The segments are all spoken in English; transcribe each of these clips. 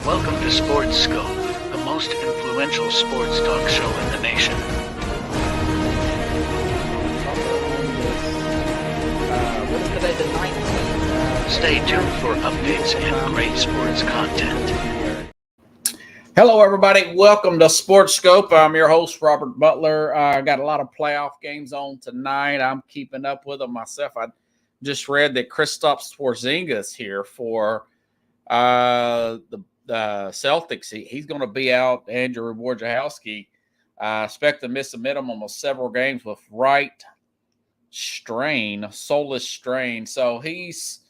Welcome to Sports Scope, the most influential sports talk show in the nation. What is today, the 19th? Stay tuned for updates and great sports content. Hello, everybody. Welcome to Sports Scope. I'm your host, Robert Butler. I got a lot of playoff games on tonight. I'm keeping up with them myself. I just read that Kristaps Porzingis here for the Celtics. He's going to be out. Andrew Wojciechowski expect to miss a minimum of several games with right strain, soulless strain. So he's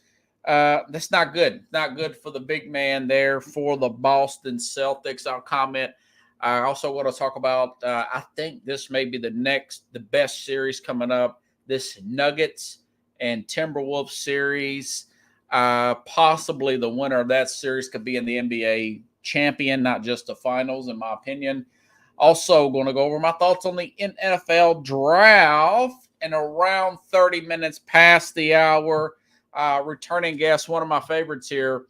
that's not good. Not good for the big man there for the Boston Celtics. I'll comment. I also want to talk about, I think this may be the best series coming up, this Nuggets and Timberwolves series. Possibly the winner of that series could be in the NBA champion, not just the finals, in my opinion. Also going to go over my thoughts on the NFL draft in around 30 minutes past the hour. Returning guest, one of my favorites here,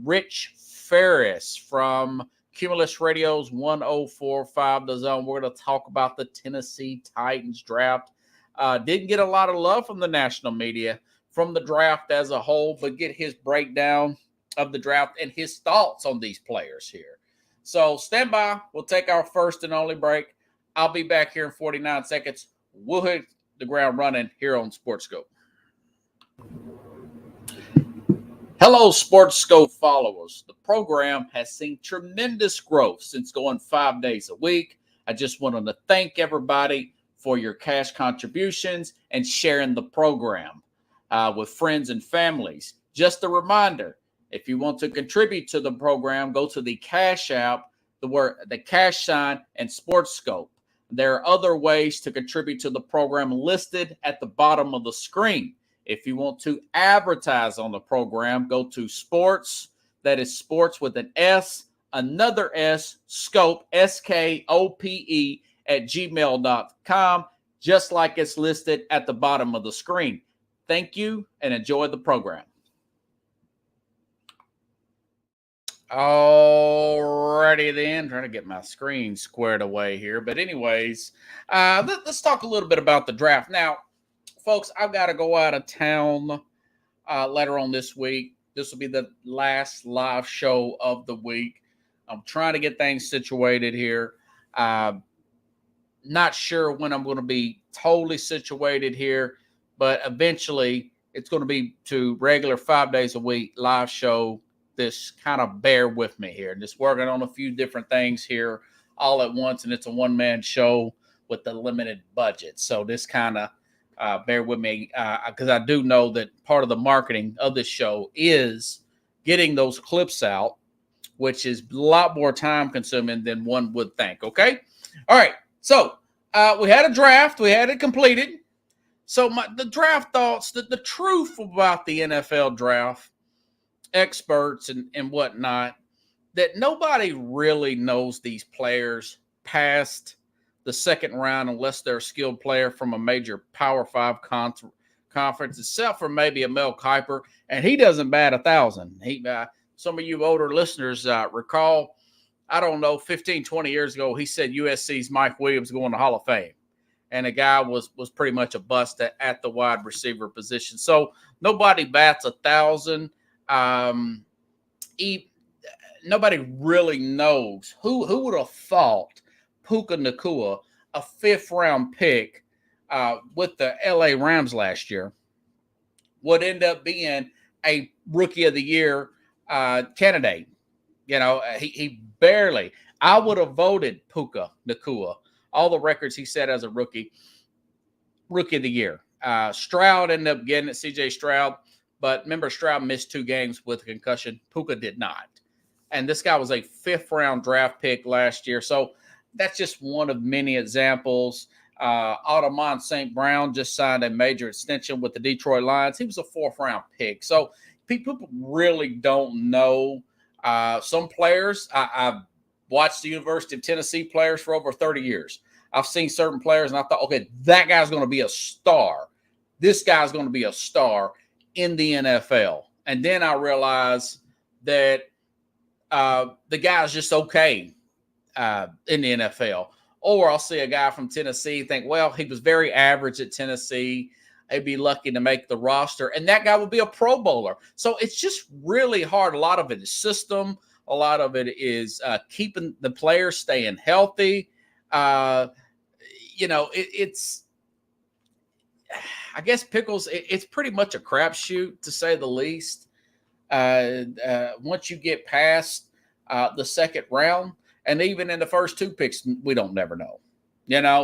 Rich Ferris from Cumulus Radio's 1045 The Zone. We're going to talk about the Tennessee Titans draft. Didn't get a lot of love from the national media from the draft as a whole, but get his breakdown of the draft and his thoughts on these players here. So stand by. We'll take our first and only break. I'll be back here in 49 seconds. We'll hit the ground running here on Sports Scope. Hello, Sports Scope followers. The program has seen tremendous growth since going 5 days a week. I just wanted to thank everybody for your cash contributions and sharing the program with friends and families. Just a reminder, if you want to contribute to the program, go to the Cash App, the cash sign, and Sports Scope. There are other ways to contribute to the program listed at the bottom of the screen. If you want to advertise on the program, go to sports, that is sports with an S, another S, scope, SKOPE, at gmail.com, just like it's listed at the bottom of the screen. Thank you and enjoy the program. Alrighty then, trying to get my screen squared away here. But anyways, let's talk a little bit about the draft. Now, folks, I've got to go out of town later on this week. This will be the last live show of the week. I'm trying to get things situated here. Not sure when I'm going to be totally situated here, but eventually it's going to be to regular 5 days a week live show. This kind of bear with me here. Just working on a few different things here all at once, and it's a one-man show with a limited budget. So this kind of bear with me because I do know that part of the marketing of this show is getting those clips out, which is a lot more time-consuming than one would think, okay? All right, so we had a draft. We had it completed. So the draft thoughts, the truth about the NFL draft, experts and whatnot, that nobody really knows these players past the second round unless they're a skilled player from a major Power 5 conference, except for maybe a Mel Kiper, and he doesn't bat 1,000. Some of you older listeners recall, I don't know, 15, 20 years ago, he said USC's Mike Williams going to Hall of Fame. And the guy was pretty much a bust at the wide receiver position. So nobody bats 1,000. Nobody really knows. Who would have thought Puka Nacua, a 5th-round pick with the LA Rams last year, would end up being a Rookie of the Year candidate? You know, he barely. I would have voted Puka Nacua. All the records he set as a Rookie of the Year. Stroud ended up getting it, C.J. Stroud. But remember, Stroud missed 2 games with a concussion. Puka did not. And this guy was a 5th-round draft pick last year. So that's just one of many examples. Audemars St. Brown just signed a major extension with the Detroit Lions. He was a 4th-round pick. So people really don't know. Some players, I've watched the University of Tennessee players for over 30 years. I've seen certain players, and I thought, okay, that guy's going to be a star. This guy's going to be a star in the NFL. And then I realized that the guy's just okay in the NFL. Or I'll see a guy from Tennessee think, well, he was very average at Tennessee. He'd be lucky to make the roster. And that guy would be a Pro Bowler. So it's just really hard. A lot of it is system. A lot of it is keeping the players staying healthy. It's I guess Pickles, it's pretty much a crapshoot, to say the least. Once you get past the second round, and even in the first two picks, we don't never know.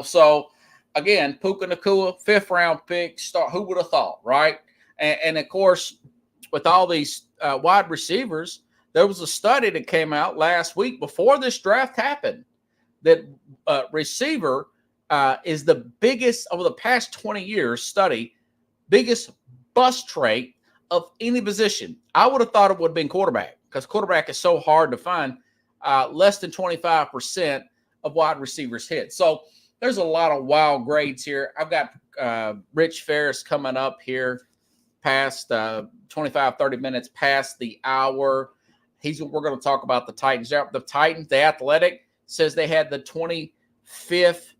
So again, Puka Nacua, 5th round pick. Who would have thought, right? And of course, with all these wide receivers, there was a study that came out last week before this draft happened that receiver is the biggest over the past 20 years biggest bust rate of any position. I would have thought it would have been quarterback, because quarterback is so hard to find. Less than 25% of wide receivers hit. So there's a lot of wild grades here. I've got Rich Ferris coming up here past 25, 30 minutes past the hour. We're going to talk about the Titans. The Titans, the Athletic, says they had the 25th,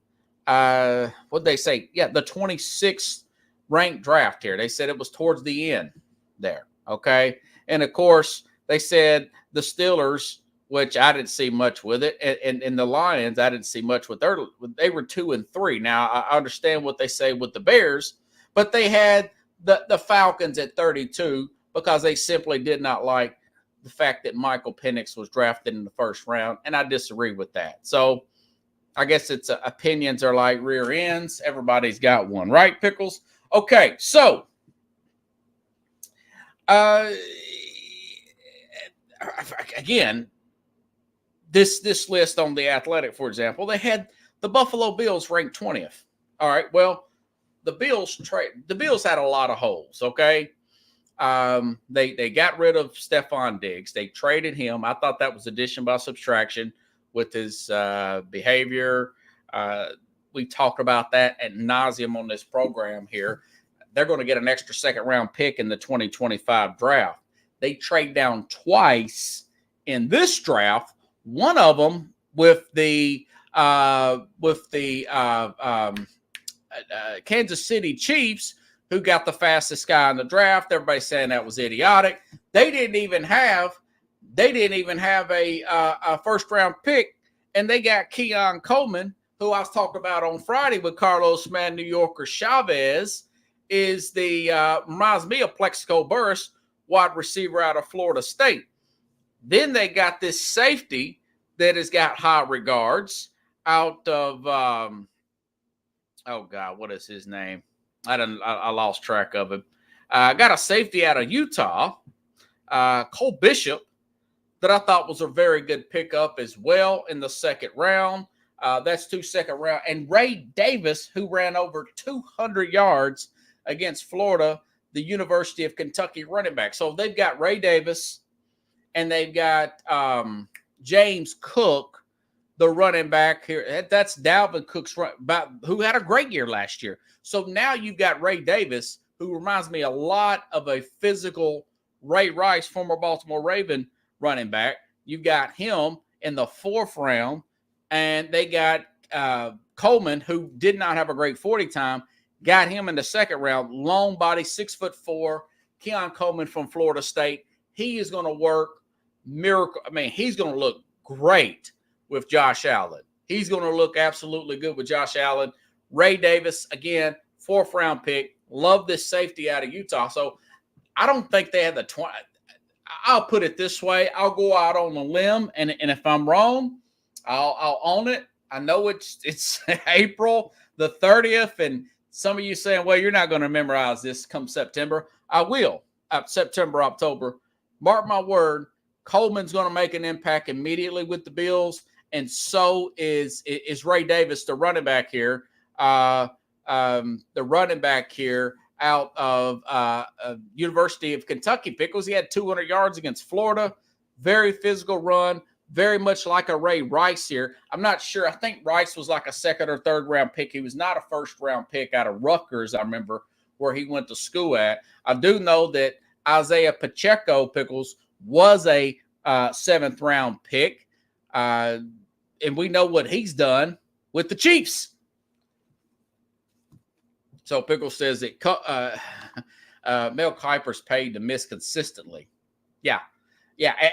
what did they say? Yeah, the 26th ranked draft here. They said it was towards the end there, okay? And, of course, they said the Steelers, which I didn't see much with it, and the Lions, I didn't see much with they were 2 and 3. Now, I understand what they say with the Bears, but they had the Falcons at 32 because they simply did not like the fact that Michael Penix was drafted in the first round, and I disagree with that. So I guess it's opinions are like rear ends. Everybody's got one, right, Pickles? Okay, so again, this list on the Athletic, for example, they had the Buffalo Bills ranked 20th. All right, well, the Bills had a lot of holes, okay? They got rid of Stephon Diggs. They traded him. I thought that was addition by subtraction with his behavior. We talked about that ad nauseum on this program here. They're going to get an extra second-round pick in the 2025 draft. They trade down twice in this draft. One of them with the Kansas City Chiefs, who got the fastest guy in the draft. Everybody's saying that was idiotic. They didn't even have a first-round pick, and they got Keon Coleman, who I was talking about on Friday with Carlos Man New Yorker Chavez, is reminds me of Plexico Burress, wide receiver out of Florida State. Then they got this safety that has got high regards out of what is his name? I lost track of him. Got a safety out of Utah, Cole Bishop, that I thought was a very good pickup as well in the second round. That's 2 second round. And Ray Davis, who ran over 200 yards against Florida, the University of Kentucky running back. So they've got Ray Davis, and they've got James Cook, the running back here. That's Dalvin Cook's who had a great year last year. So now you've got Ray Davis, who reminds me a lot of a physical Ray Rice, former Baltimore Raven running back. You've got him in the 4th round, and they got Coleman, who did not have a great 40 time, got him in the 2nd round. Long body, 6'4", Keon Coleman from Florida State. He is going to work miracle. I mean, he's going to look great with Josh Allen. He's going to look absolutely good with Josh Allen. Ray Davis, again, 4th round pick. Love this safety out of Utah. So I don't think they had the 20. I'll put it this way. I'll go out on a limb, and if I'm wrong, I'll own it. I know it's April the 30th, and some of you saying, well, you're not going to memorize this come September. I will. September, October. Mark my word, Coleman's going to make an impact immediately with the Bills, and so is Ray Davis, the running back here. The running back here out of University of Kentucky Pickles. He had 200 yards against Florida. Very physical run, very much like a Ray Rice here. I'm not sure. I think Rice was like a 2nd or 3rd round pick. He was not a 1st round pick out of Rutgers, I remember, where he went to school at. I do know that Isaiah Pacheco Pickles was a 7th round pick. And we know what he's done with the Chiefs. So Pickle says that Mel Kiper's paid to miss consistently. Yeah.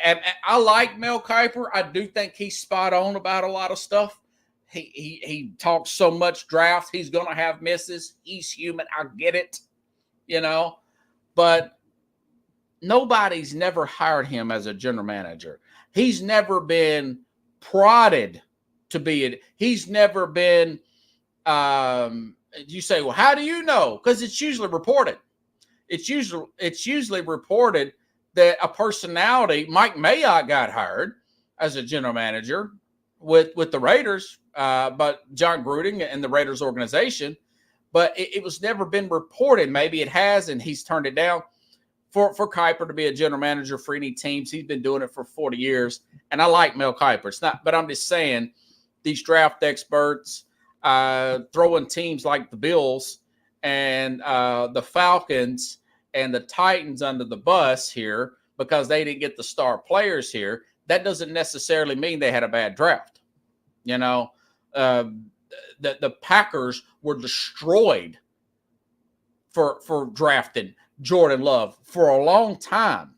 And I like Mel Kiper. I do think he's spot on about a lot of stuff. He talks so much draft. He's going to have misses. He's human. I get it, but nobody's never hired him as a general manager. He's never been prodded to be it. He's never been, you say, well, how do you know? Because it's usually reported. It's usually reported that a personality, Mike Mayock, got hired as a general manager with the Raiders, but John Gruden and the Raiders organization, but it was never been reported. Maybe it has, and he's turned it down. For Kiper to be a general manager for any teams, he's been doing it for 40 years, and I like Mel Kiper. It's not, but I'm just saying these draft experts throwing teams like the Bills and the Falcons and the Titans under the bus here because they didn't get the star players here. That doesn't necessarily mean they had a bad draft. The Packers were destroyed for drafting Jordan Love for a long time.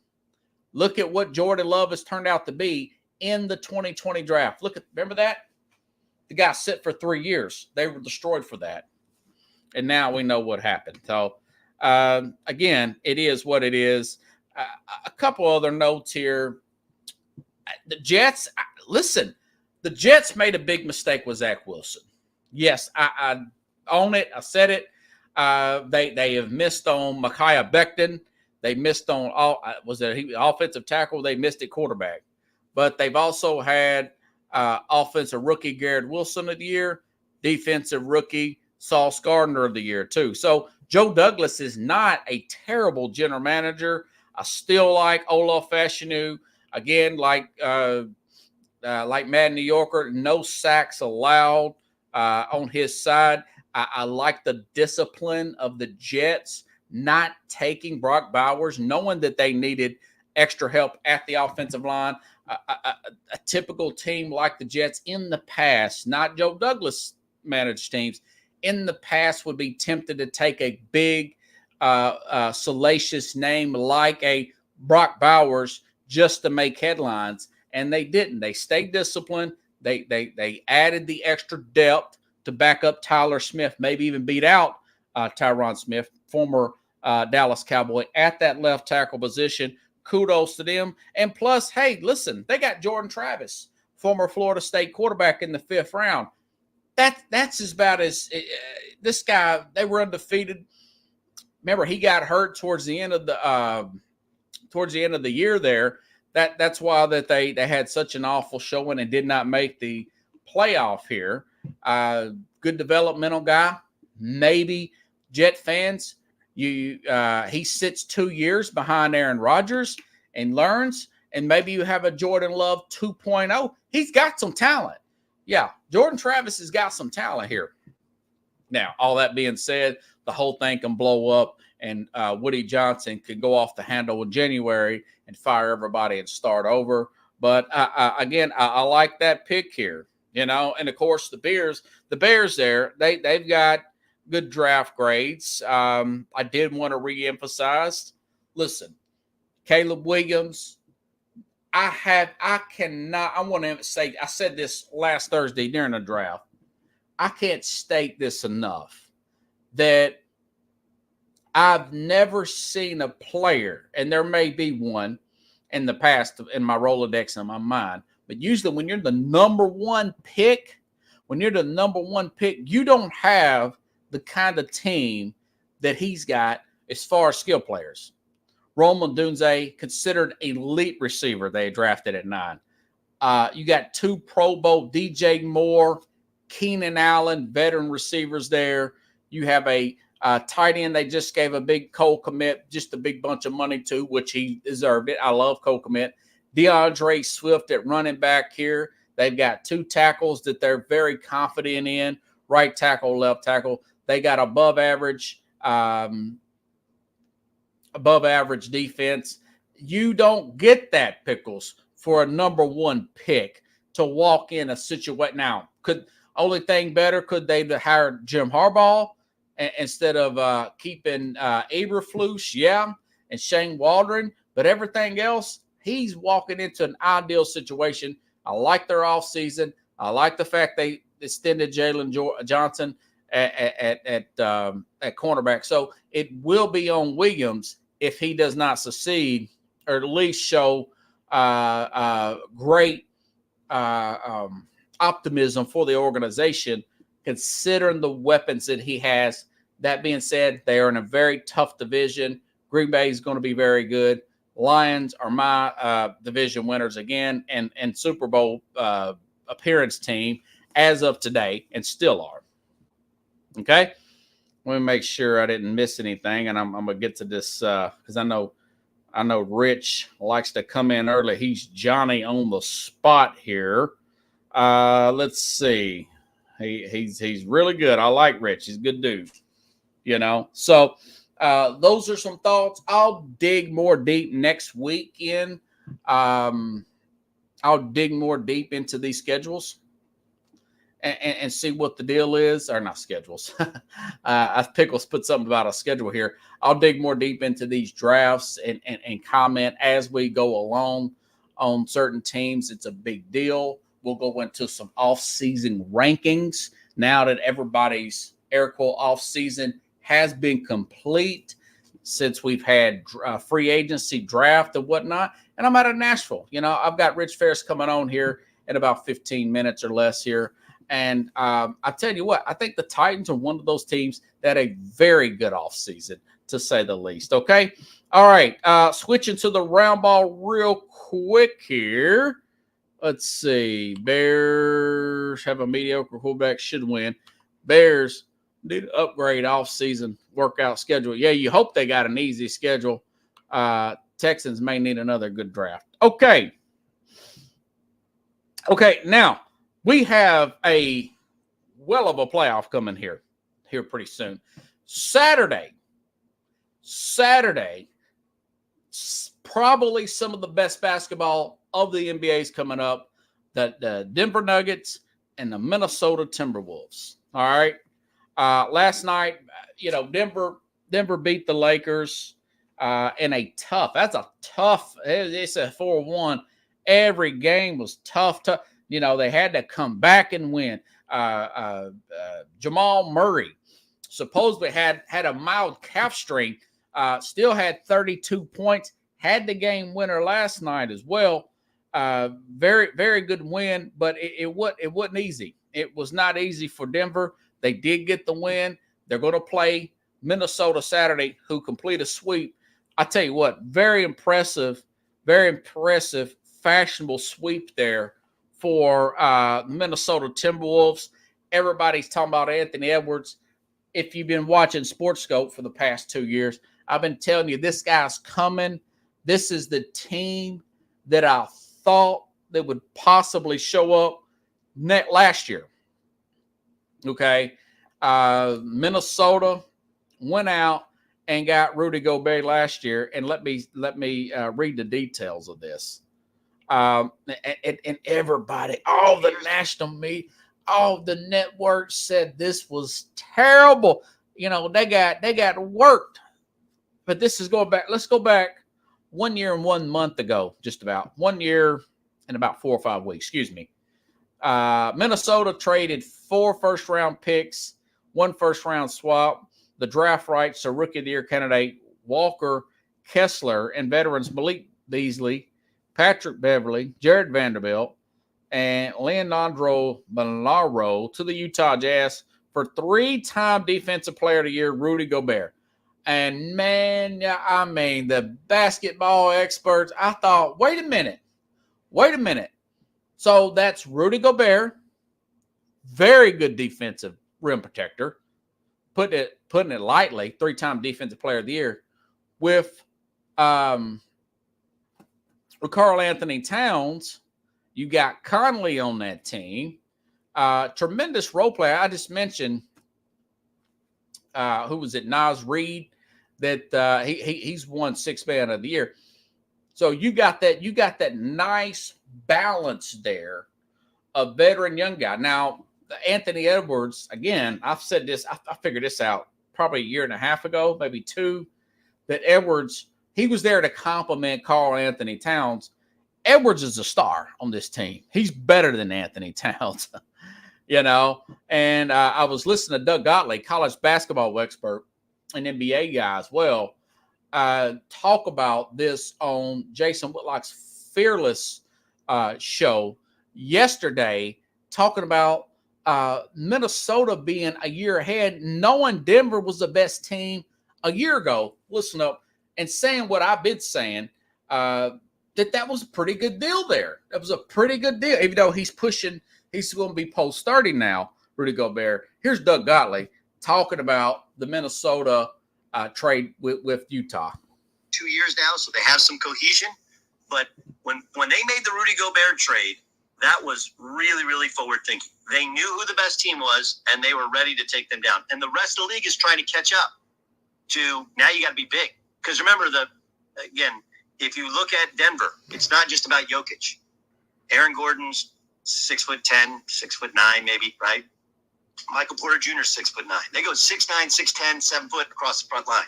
Look at what Jordan Love has turned out to be in the 2020 draft. Remember that? The guy sit for 3 years. They were destroyed for that. And now we know what happened. So, again, it is what it is. A couple other notes here. The Jets, listen, the Jets made a big mistake with Zach Wilson. Yes, I own it. I said it. They have missed on Micaiah Becton. They missed on offensive tackle. They missed at quarterback. But they've also had offensive rookie Garrett Wilson of the year, defensive rookie Sauce Gardner of the year too. So Joe Douglas is not a terrible general manager. I still like Olaf Fashanu. Again, like Madden New Yorker, no sacks allowed on his side. I like the discipline of the Jets not taking Brock Bowers, knowing that they needed extra help at the offensive line. A typical team like the Jets in the past, not Joe Douglas managed teams, in the past would be tempted to take a big, salacious name like a Brock Bowers just to make headlines, and they didn't. They stayed disciplined. They added the extra depth to back up Tyler Smith, maybe even beat out Tyron Smith, former Dallas Cowboy, at that left tackle position. Kudos to them. And plus, hey, listen, they got Jordan Travis, former Florida State quarterback, in the 5th round. That's about as this guy. They were undefeated. Remember, he got hurt towards the end of the year there. That's why that they had such an awful showing and did not make the playoff here. Good developmental guy. Maybe Jet fans, he sits 2 years behind Aaron Rodgers and learns, and maybe you have a Jordan Love 2.0. He's got some talent. Yeah, Jordan Travis has got some talent here. Now, all that being said, the whole thing can blow up, and Woody Johnson could go off the handle in January and fire everybody and start over. But again, I like that pick here, and of course the Bears there, they've got good draft grades. I did want to reemphasize, listen, Caleb Williams, I want to say, I said this last Thursday during the draft. I can't state this enough that I've never seen a player, and there may be one in the past in my Rolodex in my mind, but usually when you're the number one pick, you don't have the kind of team that he's got as far as skill players. Roman Dunze, considered elite receiver, they drafted at 9. You got 2 Pro Bowl, DJ Moore, Keenan Allen, veteran receivers there. You have a tight end they just gave a big Cole Kmet, just a big bunch of money to, which he deserved it. I love Cole Kmet. DeAndre Swift at running back here. They've got 2 tackles that they're very confident in, right tackle, left tackle. They got above average defense. You don't get that, Pickles, for a number one pick to walk in a situation. Now, only thing better, could they have hired Jim Harbaugh instead of keeping Eberflus, yeah, and Shane Waldron? But everything else, he's walking into an ideal situation. I like their offseason. I like the fact they extended Jalen Johnson at cornerback. So it will be on Williams if he does not succeed, or at least show great optimism for the organization, considering the weapons that he has. That being said, they are in a very tough division. Green Bay is going to be very good. Lions are my division winners again, and Super Bowl appearance team as of today, and still are. Okay, let me make sure I didn't miss anything, and I'm gonna get to this because I know Rich likes to come in early. He's Johnny on the spot here. Let's see. He's really good. I like Rich. He's a good dude. So those are some thoughts. I'll dig more deep next weekend. I'll dig more deep into these schedules and see what the deal is, or not schedules. Pickles put something about a schedule here. I'll dig more deep into these drafts and comment as we go along on certain teams. It's a big deal. We'll go into some off-season rankings now that everybody's air quote off-season has been complete, since we've had free agency draft and whatnot. And I'm out of Nashville. I've got Rich Ferris coming on here in about 15 minutes or less here. And I tell you what, I think the Titans are one of those teams that had a very good offseason, to say the least. Okay. All right. Switching to the round ball real quick here. Let's see. Bears have a mediocre quarterback, should win. Bears need to upgrade off-season workout schedule. Yeah, you hope they got an easy schedule. Texans may need another good draft. Okay, now we have a well of a playoff coming here pretty soon. Saturday, probably some of the best basketball of the NBA is coming up. The Denver Nuggets and the Minnesota Timberwolves. All right. Last night, Denver beat the Lakers in a tough. It's a 4-1. Every game was tough. They had to come back and win. Jamal Murray supposedly had a mild calf strain, still had 32 points, had the game winner last night as well. Very, very good win, but it wasn't easy. It was not easy for Denver. They did get the win. They're going to play Minnesota Saturday, who complete a sweep. I tell you what, very impressive, fashionable sweep there for Minnesota Timberwolves. Everybody's talking about Anthony Edwards. If you've been watching SportsScope for the past 2 years, I've been telling you this guy's coming. This is the team that I thought that would possibly show up last year. Okay, Minnesota went out and got Rudy Gobert last year, and let me read the details of this. And everybody, all the national media, all the networks said this was terrible. They got worked. But this is going back. Let's go back 1 year and 1 month ago, just about 1 year and about 4 or 5 weeks. Excuse me. Minnesota traded 4 first-round picks, 1 first-round swap, the draft rights to Rookie of the Year candidate Walker Kessler, and veterans Malik Beasley, Patrick Beverly, Jared Vanderbilt, and Leandro Bolmaro to the Utah Jazz for 3-time Defensive Player of the Year Rudy Gobert. And, man, I mean, the basketball experts, I thought, wait a minute. So that's Rudy Gobert, very good defensive rim protector, putting it lightly, 3-time Defensive Player of the Year, with Karl Anthony Towns. You got Conley on that team. Tremendous role player. I just mentioned, who was it, Naz Reid, that he's won 6th Man of the Year. So you got that nice balance there, a veteran young guy. Now, Anthony Edwards, again, I've said this, I figured this out probably a year and a half ago, maybe two, that Edwards, he was there to complement Karl Anthony Towns. Edwards is a star on this team. He's better than Anthony Towns, and I was listening to Doug Gottlieb, college basketball expert and NBA guy as well, talk about this on Jason Whitlock's Fearless show yesterday, talking about Minnesota being a year ahead, knowing Denver was the best team a year ago. Listen up, and saying what I've been saying, that was a pretty good deal there. That was a pretty good deal, even though he's going to be post 30 now, Rudy Gobert. Here's Doug Gottlieb talking about the Minnesota trade with Utah. 2 years now, so they have some cohesion. But when they made the Rudy Gobert trade, that was really, really forward thinking. They knew who the best team was, and they were ready to take them down. And the rest of the league is trying to catch up to, now you got to be big. Because remember, again, if you look at Denver, it's not just about Jokic. Aaron Gordon's 6'10", 6'9", maybe, right? Michael Porter Jr. 6'9". They go 6'9", 6'10", 7 foot across the front line.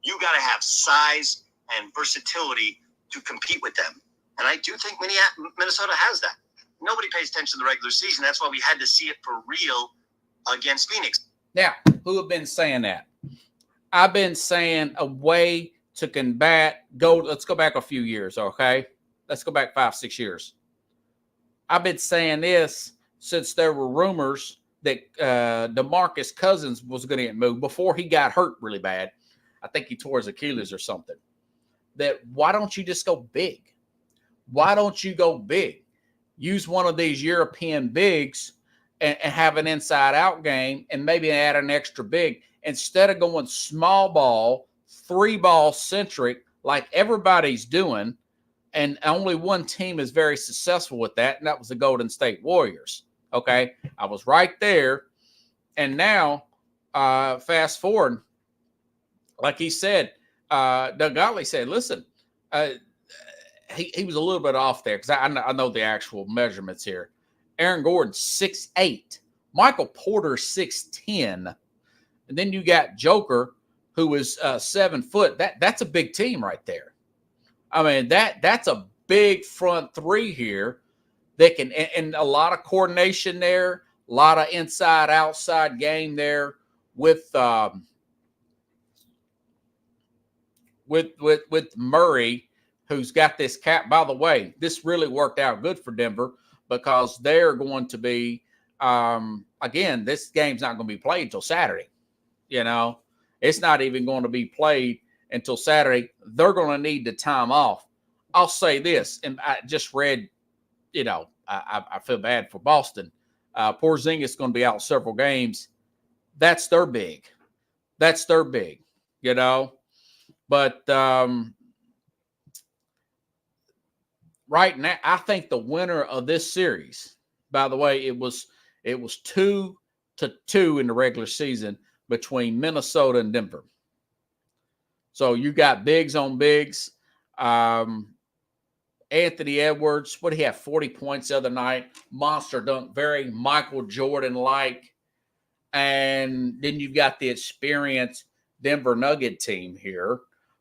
You got to have size and versatility to compete with them. And I do think Minnesota has that. Nobody pays attention to the regular season. That's why we had to see it for real against Phoenix. Now, who have been saying that? I've been saying a way to combat, let's go back a few years, okay? Let's go back 5-6 years. I've been saying this since there were rumors that DeMarcus Cousins was going to get moved before he got hurt really bad. I think he tore his Achilles or something. That why don't you just go big? Why don't you go big? Use one of these European bigs and have an inside-out game and maybe add an extra big instead of going small ball, 3-ball centric like everybody's doing, and only one team is very successful with that, and that was the Golden State Warriors. Okay, I was right there, and now fast forward, like he said, Doug Gottlieb said, listen, he was a little bit off there because I know the actual measurements here. Aaron Gordon 6'8", Michael Porter 6'10", and then you got Joker, who is 7 foot. That's a big team right there. I mean, that's a big front three here that can, and a lot of coordination there, a lot of inside outside game there with Murray, who's got this cap. By the way, this really worked out good for Denver because they're going to be again, this game's not going to be played until Saturday. It's not even going to be played until Saturday. They're going to need the time off. I'll say this, and I just read, I feel bad for Boston. Porzingis is going to be out several games. That's their big. But right now, I think the winner of this series, by the way, it was 2-2 in the regular season between Minnesota and Denver. So you got bigs on bigs. Anthony Edwards, what did he have? 40 points the other night. Monster dunk, very Michael Jordan-like. And then you've got the experienced Denver Nugget team here.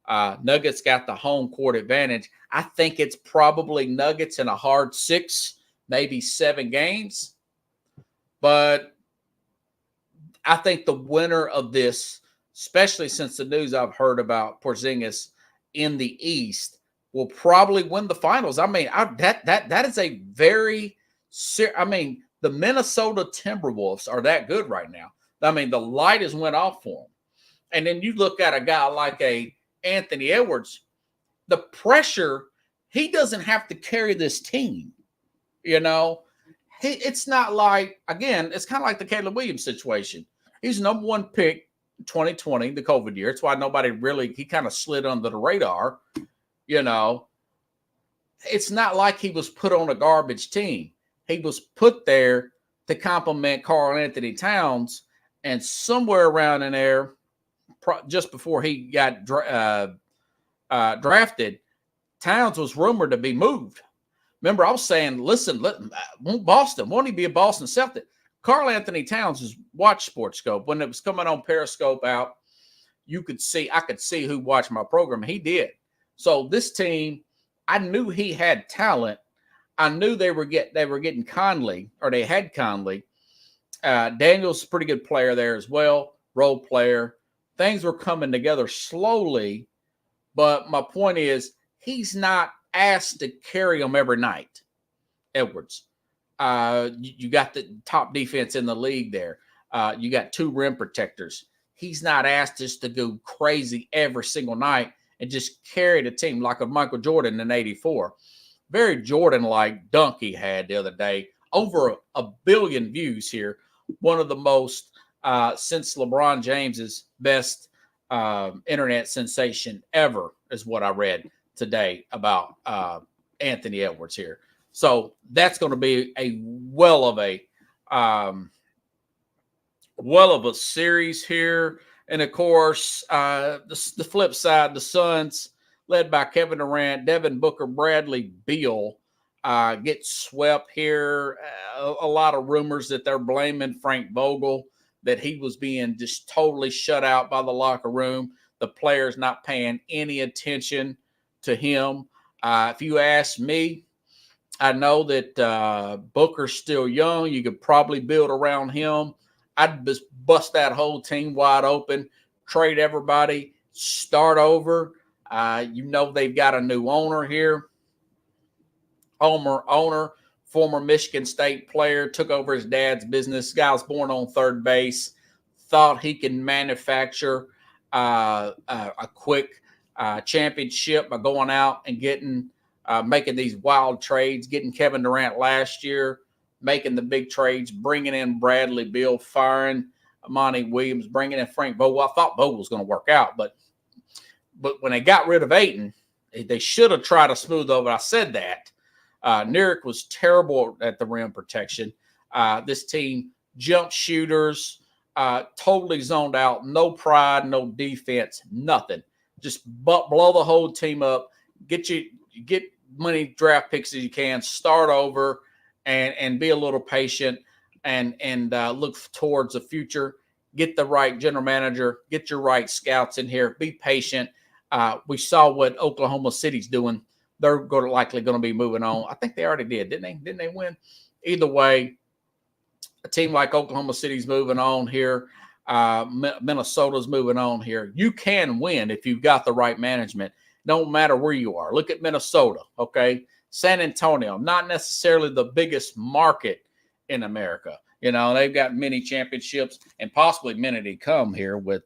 Nuggets got the home court advantage. I think it's probably Nuggets in a hard 6, maybe 7 games. But I think the winner of this, especially since the news I've heard about Porzingis in the East, will probably win the finals. I mean, that is a very the Minnesota Timberwolves are that good right now. I mean, the light has went off for them. And then you look at a guy like a Anthony Edwards, the pressure, he doesn't have to carry this team. It's not like, again, it's kind of like the Caleb Williams situation. He's number 1 pick 2020, the COVID year. It's why nobody he kind of slid under the radar. It's not like he was put on a garbage team. He was put there to complement Karl Anthony Towns, and somewhere around in there, just before he got drafted, Towns was rumored to be moved. Remember, I was saying, listen, Boston, won't he be a Boston Celtic? Karl Anthony Towns has watched Sports Scope. When it was coming on Periscope out, I could see who watched my program. He did. So this team, I knew he had talent. I knew they were getting Conley, or they had Conley. Daniel's a pretty good player there as well, role player. Things were coming together slowly, but my point is he's not asked to carry them every night, Edwards. You got the top defense in the league there. You got 2 rim protectors. He's not asked just to go crazy every single night and just carry the team like a Michael Jordan in '84. Very Jordan-like dunk he had the other day. Over a billion views here. One of the most since LeBron James's best internet sensation ever is what I read today about Anthony Edwards here. So that's going to be a well of a series here. And of course, the flip side, the Suns, led by Kevin Durant, Devin Booker, Bradley Beal, get swept here. A lot of rumors that they're blaming Frank Vogel, that he was being just totally shut out by the locker room. The players not paying any attention to him. If you ask me, I know that Booker's still young. You could probably build around him. I'd just bust that whole team wide open, trade everybody, start over. They've got a new owner here. Former Michigan State player, took over his dad's business. Guy was born on third base, thought he can manufacture a quick championship by going out and making these wild trades, getting Kevin Durant last year, making the big trades, bringing in Bradley Beal, firing Monty Williams, bringing in Frank Vogel. I thought Vogel was going to work out, but when they got rid of Ayton, they should have tried to smooth over. I said that. Nurkic was terrible at the rim protection. This team, jump shooters, totally zoned out, no pride, no defense, nothing. Just blow the whole team up, get many draft picks as you can, start over, and be a little patient and look towards the future. Get the right general manager, get your right scouts in here, be patient. We saw what Oklahoma City's doing. They're likely going to be moving on. I think they already did, didn't they? Didn't they win? Either way, a team like Oklahoma City's moving on here. Minnesota's moving on here. You can win if you've got the right management. No matter where you are. Look at Minnesota, okay? San Antonio, not necessarily the biggest market in America. They've got many championships and possibly many to come here with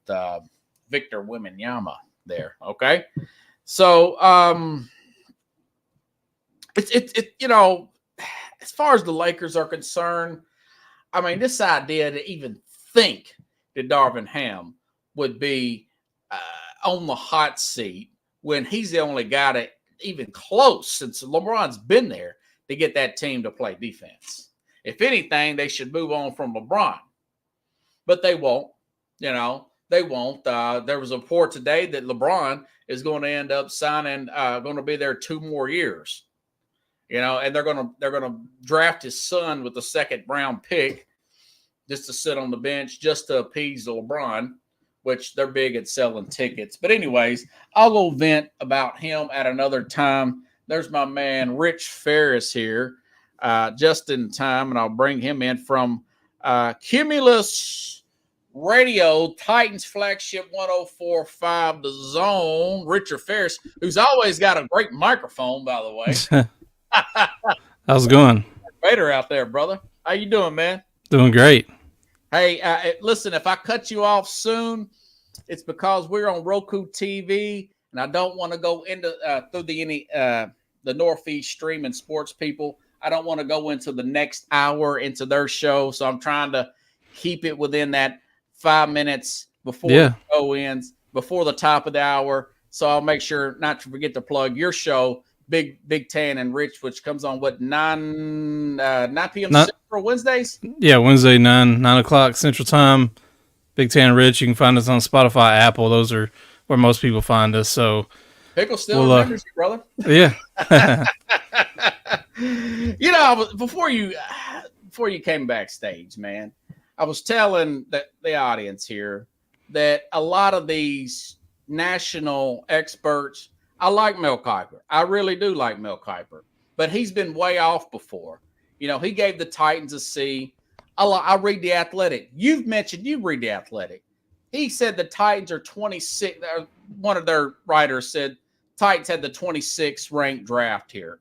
Victor Wembanyama there, okay? So, as far as the Lakers are concerned, I mean, this idea to even think that Darvin Ham would be on the hot seat when he's the only guy that even close, since LeBron's been there, to get that team to play defense. If anything, they should move on from LeBron. But they won't. They won't. There was a report today that LeBron is going to end up signing, going to be there 2 more years. And they're going to draft his son with the 2nd round pick just to sit on the bench, just to appease LeBron, which they're big at selling tickets. But anyways, I'll go vent about him at another time. There's my man, Rich Ferris here, just in time, and I'll bring him in from Cumulus Radio, Titans flagship 104.5 The Zone. Richard Ferris, who's always got a great microphone, by the way. How's it going? Vader out there, brother. How you doing, man? Doing great. Hey, listen, if I cut you off soon, it's because we're on Roku TV, and I don't want to go into through the Northeast streaming sports people. I don't want to go into the next hour into their show, so I'm trying to keep it within that 5 minutes before the show ends, before the top of the hour. So I'll make sure not to forget to plug your show, Big Tan and Rich, which comes on 9 p.m. Central Wednesdays? Yeah, Wednesday, 9 o'clock Central Time. Big Tan and Rich. You can find us on Spotify, Apple. Those are where most people find us. So Pickle still Well, remembers you, brother. yeah. Before you came backstage, man, I was telling the audience here that a lot of these national experts, I like Mel Kiper. I really do like Mel Kiper, but he's been way off before. He gave the Titans a C. I read the Athletic. You read the Athletic. He said the Titans are 26. One of their writers said Titans had the 26th ranked draft here.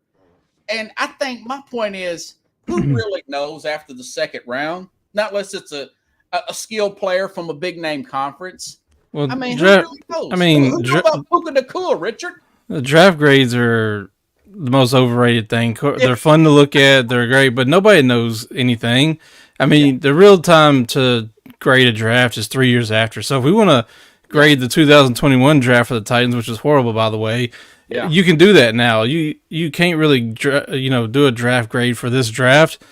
And I think my point is, who really knows after the second round? Not unless it's a skilled player from a big name conference. Well, who really knows? Who knows about Puka Nacua, Richard? The draft grades are the most overrated thing. They're fun to look at. They're great, but nobody knows anything. I mean, the real time to grade a draft is 3 years after. So if we want to grade the 2021 draft for the Titans, which is horrible, by the way, you can do that now. You can't really do a draft grade for this draft.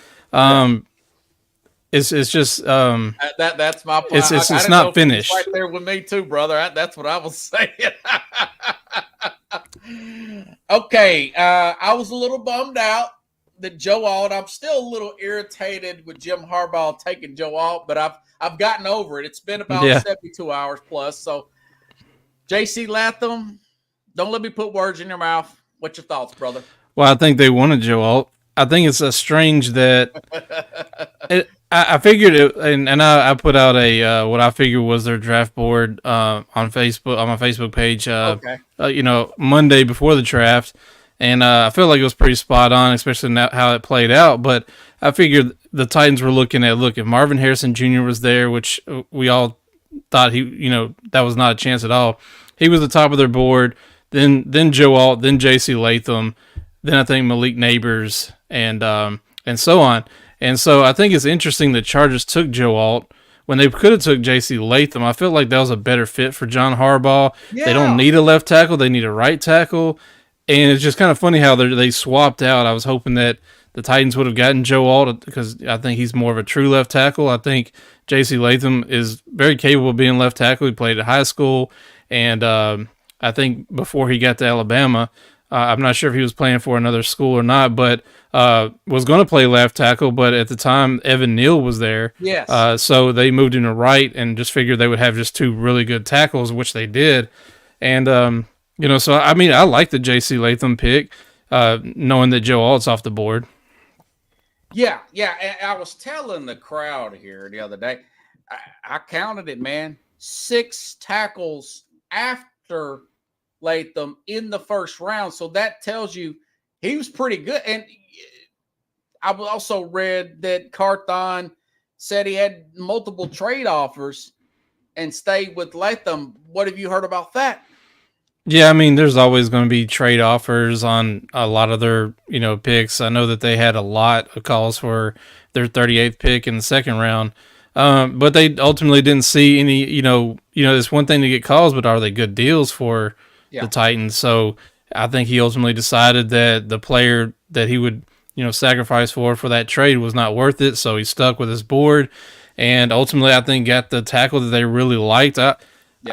It's just that's my point. It's not finished. Right there with me too, brother. That's what I was saying. Okay, I was a little bummed out that Joe Alt. I'm still a little irritated with Jim Harbaugh taking Joe Alt, but I've gotten over it. It's been about 72 hours plus. So, J.C. Latham, don't let me put words in your mouth. What's your thoughts, brother? Well, I think they wanted Joe Alt. I think it's strange that I figured it, and I put out what I figured was their draft board on Facebook, on my Facebook page. Monday before the draft, and I felt like it was pretty spot on, especially how it played out. But I figured the Titans were looking at if Marvin Harrison Jr. was there, which we all thought that was not a chance at all. He was the top of their board. Then Joe Alt, then J.C. Latham, then I think Malik Neighbors, and so on. And so I think it's interesting the Chargers took Joe Alt when they could have took J.C. Latham. I felt like that was a better fit for John Harbaugh. Yeah. They don't need a left tackle; they need a right tackle. And it's just kind of funny how they swapped out. I was hoping that the Titans would have gotten Joe Alt because I think he's more of a true left tackle. I think J.C. Latham is very capable of being left tackle. He played at high school, and I think before he got to Alabama, I'm not sure if he was playing for another school or not, but was going to play left tackle. But at the time, Evan Neal was there. Yes. So they moved him to right and just figured they would have just two really good tackles, which they did. And, so, I mean, I like the J.C. Latham pick, knowing that Joe Alt's off the board. Yeah. And I was telling the crowd here the other day, I counted it, man. 6 tackles after Latham in the first round. So that tells you he was pretty good. And I also read that Carthon said he had multiple trade offers and stayed with Latham. What have you heard about that? Yeah, I mean, there's always going to be trade offers on a lot of their, picks. I know that they had a lot of calls for their 38th pick in the second round. But they ultimately didn't see any, it's one thing to get calls, but are they good deals for the Titans? So I think he ultimately decided that the player that he would, sacrifice for that trade was not worth it. So he stuck with his board and ultimately I think got the tackle that they really liked. I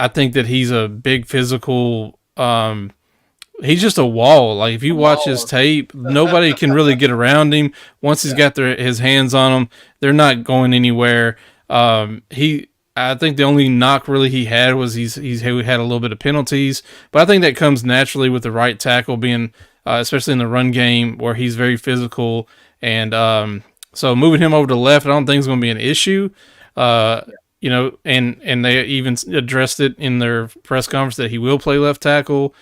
think that he's a big physical, he's just a wall. Like if you watch his tape, nobody can really get around him. Once he's got his hands on them, they're not going anywhere. I think the only knock really he had was he had a little bit of penalties, but I think that comes naturally with the right tackle being, especially in the run game where he's very physical. And so moving him over to left, I don't think is going to be an issue. And they even addressed it in their press conference that he will play left tackle.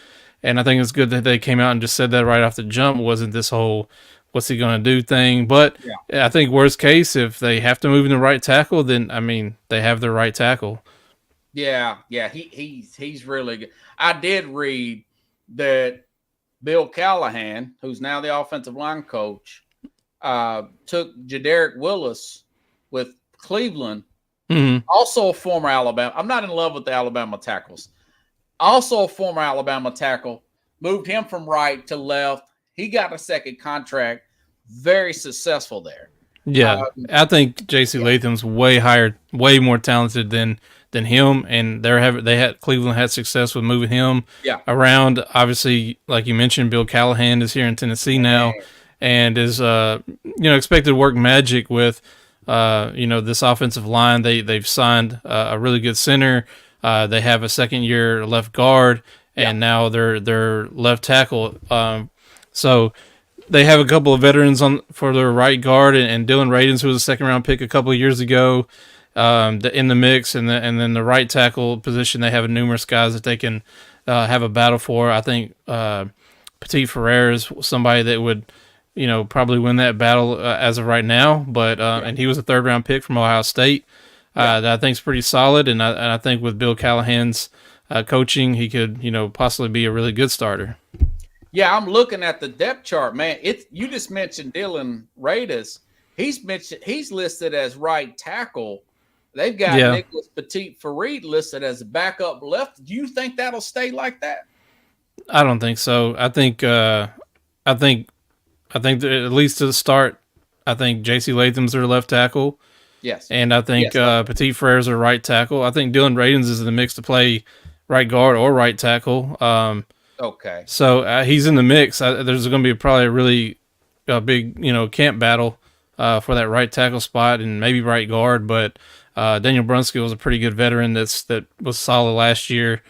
And I think it's good that they came out and just said that right off the jump. Wasn't this whole what's he going to do thing. But I think worst case, if they have to move in the right tackle, then, I mean, they have their right tackle. Yeah, he's really good. I did read that Bill Callahan, who's now the offensive line coach, took Jadarick Willis with Cleveland, also a former Alabama. I'm not in love with the Alabama tackles. Also a former Alabama tackle, moved him from right to left. He got a second contract, very successful there. Yeah, I think J.C. Latham's way more talented than than him, and Cleveland had success with moving him Yeah. around. Obviously, like you mentioned, Bill Callahan is here in Tennessee now, and is expected to work magic with this offensive line. They've signed a really good center. They have a second year left guard, and now they're left tackle. So they have a couple of veterans for their right guard, and Dylan Radins, who was a second round pick a couple of years ago, in the mix, and then the right tackle position, they have numerous guys that they can have a battle for. I think Petit Ferrer is somebody that would probably win that battle as of right now, but and he was a third round pick from Ohio State. That I think is pretty solid, and I think with Bill Callahan's coaching, he could possibly be a really good starter. Yeah, I'm looking at the depth chart, man. You just mentioned Dylan Radis. He's listed as right tackle. They've got Nicholas Petit Farid listed as a backup left. Do you think that'll stay like that? I don't think so. I think that at least to the start, I think J.C. Latham's their left tackle. Yes. And I think Petit Frer's a right tackle. I think Dylan Radins is in the mix to play right guard or right tackle. Okay. So he's in the mix. There's going to be probably a really big, camp battle for that right tackle spot and maybe right guard. But Daniel Brunskill was a pretty good veteran that was solid last year.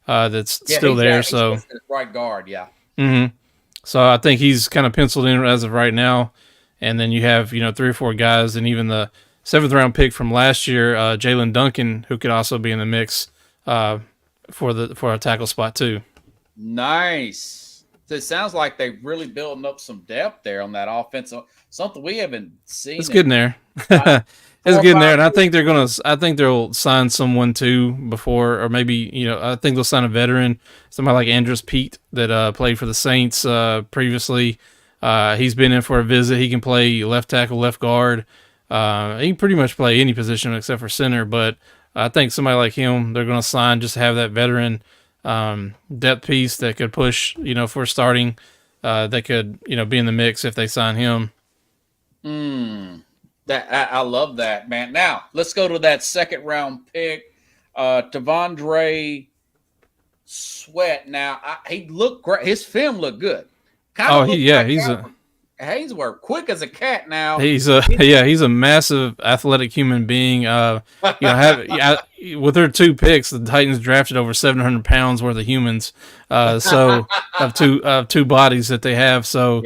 That's still there. So right guard, yeah. Mm-hmm. So I think he's kind of penciled in as of right now. And then you have 3 or 4 guys, and even the 7th round pick from last year, Jalen Duncan, who could also be in the mix for a tackle spot too. Nice. So it sounds like they're really building up some depth there on that offense. Something we haven't seen. It's getting there. It's getting there, and I think they'll sign someone too before, or maybe I think they'll sign a veteran, somebody like Andrus Peat that played for the Saints previously. He's been in for a visit. He can play left tackle, left guard. He can pretty much play any position except for center. But I think somebody like him, they're going to sign just to have that veteran depth piece that could push, for starting. That could, be in the mix if they sign him. I love that, man. Now let's go to that 2nd round pick, Tavondre Sweat. Now he looked great. His film looked good. He's Hainsworth, quick as a cat. Now he's a massive athletic human being. With their 2 picks, the Titans drafted over 700 pounds worth of humans. So of two bodies that they have. So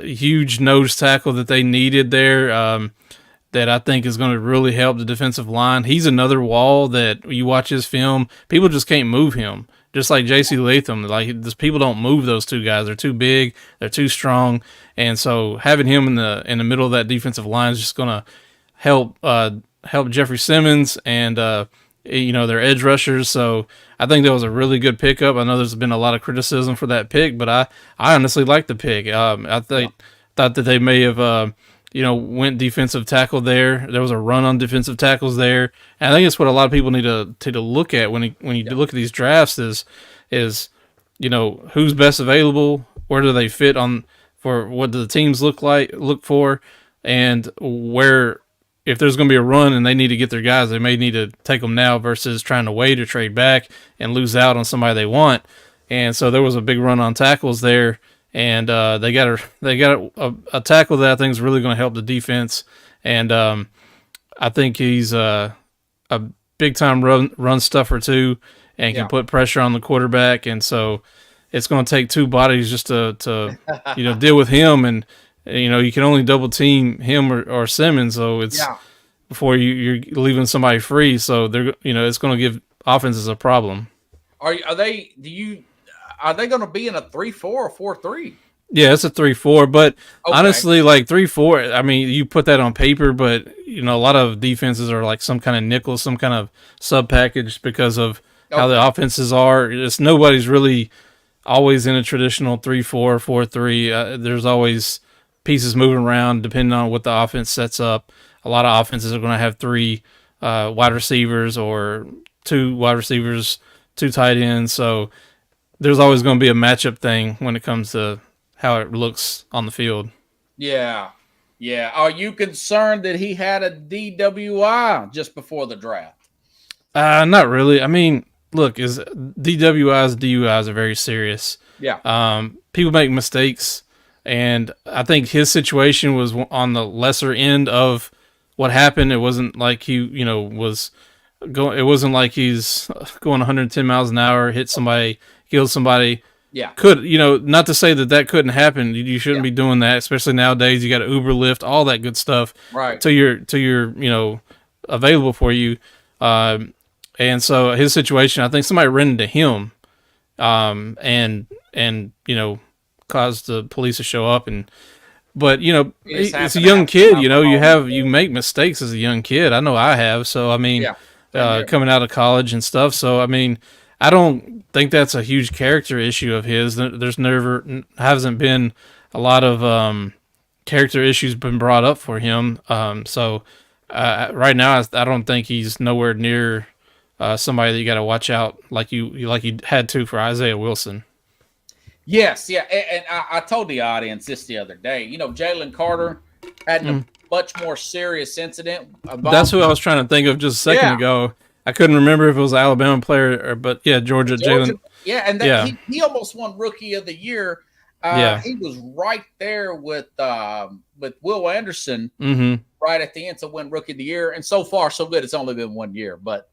huge nose tackle that they needed there. That I think is going to really help the defensive line. He's another wall that you watch his film, people just can't move him. Just like J.C. Latham, people don't move those 2 guys. They're too big, they're too strong, and so having him in the middle of that defensive line is just going to help Jeffrey Simmons and their edge rushers. So I think that was a really good pickup. I know there's been a lot of criticism for that pick, but I honestly like the pick. I thought that they may have went defensive tackle there. There was a run on defensive tackles there. And I think it's what a lot of people need to look at when you look at these drafts is who's best available, where do they fit for what do the teams look for, and where, if there's going to be a run and they need to get their guys, they may need to take them now versus trying to wait or trade back and lose out on somebody they want. And so there was a big run on tackles there. And they got a tackle that I think is really going to help the defense, and I think he's a big time run stuffer too, and can put pressure on the quarterback. And so it's going to take 2 bodies just to deal with him, and you can only double team him or Simmons, so it's before you're leaving somebody free. So they're it's going to give offenses a problem. Are they going to be in a 3-4 or 4-3? Yeah, it's a 3-4, but honestly, like 3-4, I mean, you put that on paper, but a lot of defenses are like some kind of nickel, some kind of sub package because of how the offenses are. Nobody's really always in a traditional 3-4, 4-3. There's always pieces moving around depending on what the offense sets up. A lot of offenses are going to have 3 wide receivers or 2 wide receivers, 2 tight ends. So there's always going to be a matchup thing when it comes to how it looks on the field. Yeah. Are you concerned that he had a DWI just before the draft? Not really. I mean, look, is DUIs are very serious. Yeah. People make mistakes, and I think his situation was on the lesser end of what happened. It wasn't like he, was going. It wasn't like he's going 110 miles an hour, hit somebody, killed somebody. Yeah. Could not to say that couldn't happen. You shouldn't be doing that, especially nowadays. You got Uber, Lyft, all that good stuff. Right. To your available for you. And so his situation, I think somebody ran into him, and caused the police to show up. But it's a young kid. You make mistakes as a young kid. I know I have. So I mean, coming out of college and stuff. So I mean, I don't think that's a huge character issue of his. There's never hasn't been a lot of character issues been brought up for him. So right now, I don't think he's nowhere near somebody that you got to watch out like you had to for Isaiah Wilson. Yes, yeah, and I told the audience this the other day. Jalen Carter had a much more serious incident. That's who I was trying to think of just a second ago. I couldn't remember if it was an Alabama player but Georgia. Jalen. Yeah, and he almost won Rookie of the Year. He was right there with Will Anderson right at the end to win Rookie of the Year. And so far, so good. It's only been 1 year, but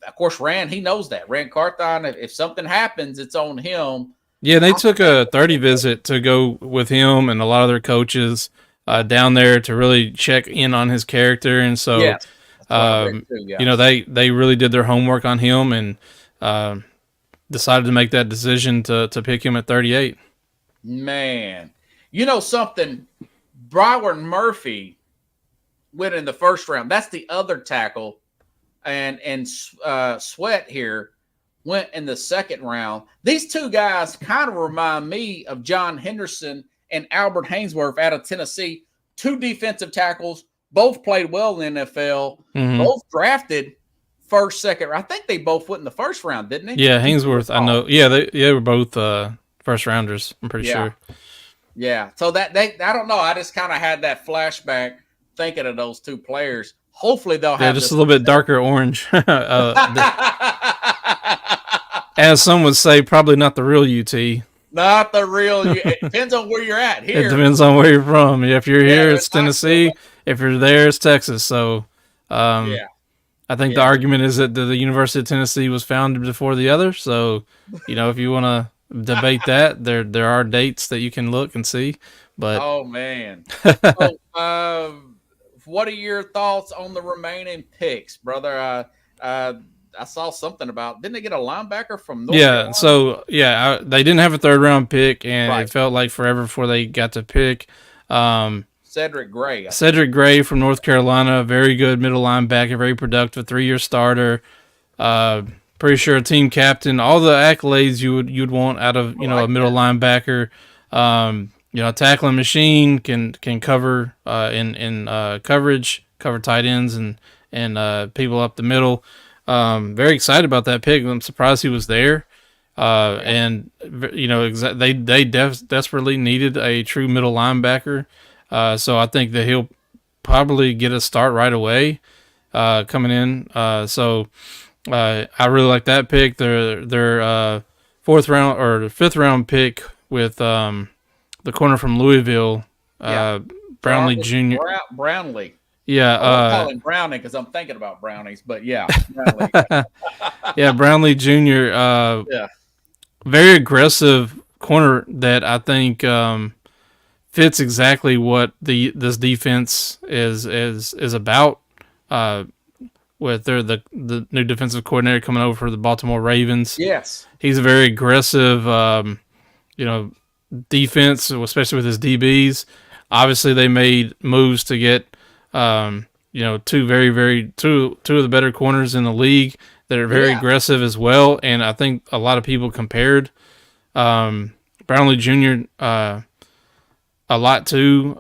of course, he knows that. Rand Carthon, if something happens, it's on him. Yeah, they took a 30 visit to go with him and a lot of their coaches down there to really check in on his character. And so, they really did their homework on him and decided to make that decision to pick him at 38. Man, something, Broward Murphy went in the first round. That's the other tackle. And Sweat here went in the second round. These two guys kind of remind me of John Henderson and Albert Haynesworth out of Tennessee. Two defensive tackles, both played well in the NFL, both drafted first, second. I think they both went in the first round, didn't they? Yeah, Haynesworth, I know. Yeah, they were both first rounders, I'm pretty sure. Yeah, so I don't know. I just kind of had that flashback thinking of those two players. Hopefully they'll have just a little bit darker orange. As some would say, probably not the real UT. Not the real. It depends on where you're at here. It depends on where you're from. If you're here, it's Tennessee. If you're there, it's Texas. So, I think the argument is that the University of Tennessee was founded before the other. So, if you want to debate that, there are dates that you can look and see. But oh man. What are your thoughts on the remaining picks, brother? I saw something about, didn't they get a linebacker from North Carolina? So they didn't have a third round pick, and it felt like forever before they got to pick. Cedric Gray. Cedric Gray from North Carolina, very good middle linebacker, very productive, 3-year starter. Pretty sure a team captain, all the accolades you'd want out of a middle linebacker. Tackling machine, can cover in coverage, cover tight ends and people up the middle. Very excited about that pick. I'm surprised he was there. And they desperately needed a true middle linebacker. So I think that he'll probably get a start right away coming in. So I really like that pick. Their fourth round or fifth round pick with the corner from Louisville, Brownlee Jr. Brownlee. Yeah. I'm calling Brownie because I'm thinking about brownies, but yeah. Brownlee. Yeah, Brownlee Jr. Very aggressive corner that I think fits exactly what this defense is about. With the new defensive coordinator coming over for the Baltimore Ravens. Yes. He's a very aggressive, defense, especially with his DBs. Obviously, they made moves to get, two of the better corners in the league that are very aggressive as well. And I think a lot of people compared Brownlee Jr. A lot to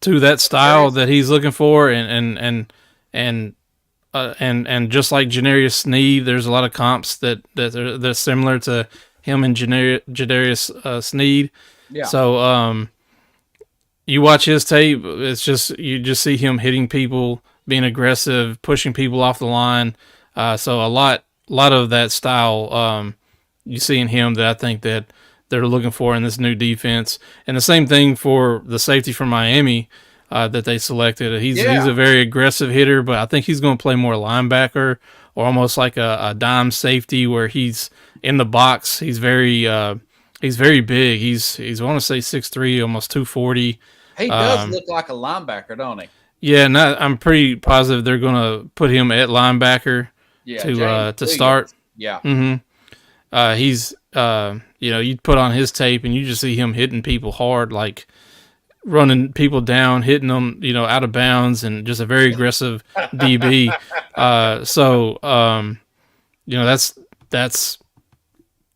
that style that he's looking for, and just like Janarius Sneed, there's a lot of comps that's similar to him and Janarius Sneed. Yeah. So you watch his tape, it's just you just see him hitting people, being aggressive, pushing people off the line. So a lot of that style you see in him that I think that they're looking for in this new defense. And the same thing for the safety from Miami that they selected. He's a very aggressive hitter, but I think he's going to play more linebacker or almost like a dime safety where he's in the box. He's very big. He's I want to say 6'3", almost 240. He does look like a linebacker, don't he? Yeah, and I'm pretty positive they're going to put him at linebacker to start. Yeah. Mm-hmm. He's you'd put on his tape and you just see him hitting people hard, like running people down, hitting them, out of bounds, and just a very aggressive DB.